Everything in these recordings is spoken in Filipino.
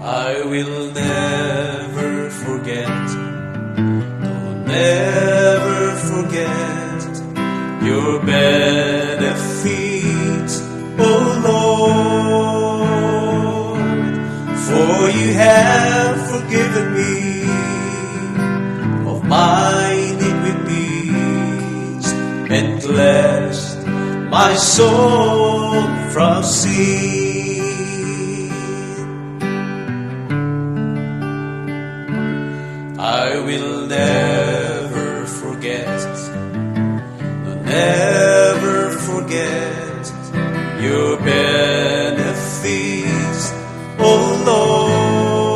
I will never forget, never forget your benefits, O Lord. For you have forgiven me of my iniquities and cleansed my soul from sin. I will never forget, never forget your benefits, O Lord.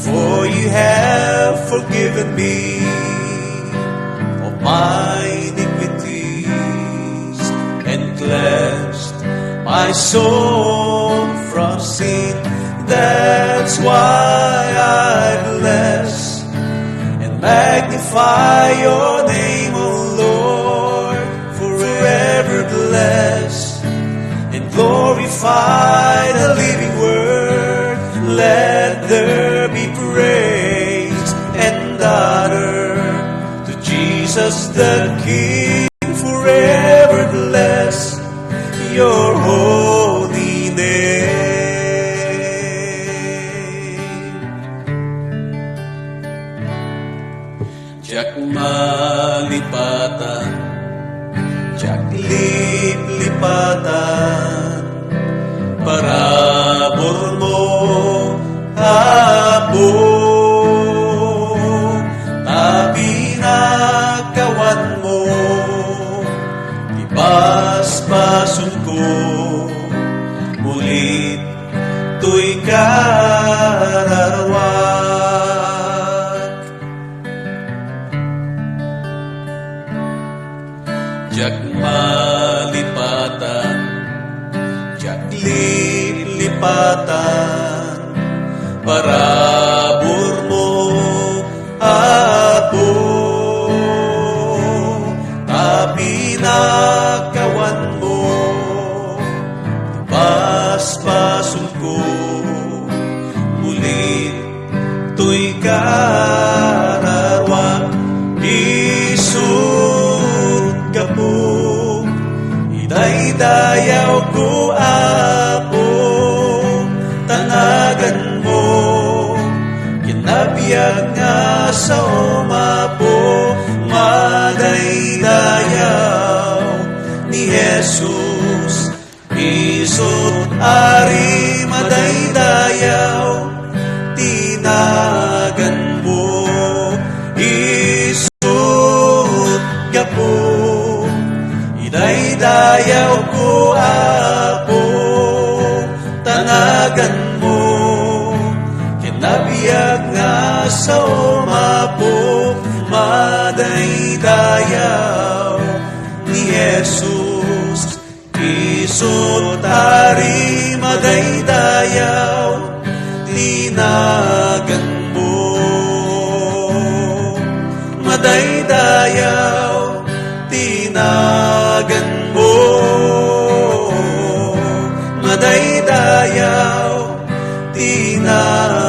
For you have forgiven me of my iniquities and cleansed my soul from sin. That's why I bless and magnify your name, O Lord. Forever bless and glorify the living word. Let there be praise and honor to Jesus the King. Forever bless your holy name. Diyak malipatan, diyak liplipatan, parabur mo hapon, pinakawan mo, ibasbason ko, mulit to'y kararawak. Diyak malipatan, diyak liplipatan, parabur mo hapon, pinakawan mo, basbason ko, mulit to'y kararawak. Isut ka po, idaydayaw ko apo, tanagan mo, kinabiyag nga sa umapo, madaydayaw ni Jesus. Isut ari madaydayaw, tinagan mo. Isut ka po, idaydayaw ko apo, tanagan mo, kinabiyag nga sa umapo, madaydayaw ni Jesus. Isut ari madaydayaw, tinagan mo, madaydayaw, tinagan mo, madaydayaw, tinagan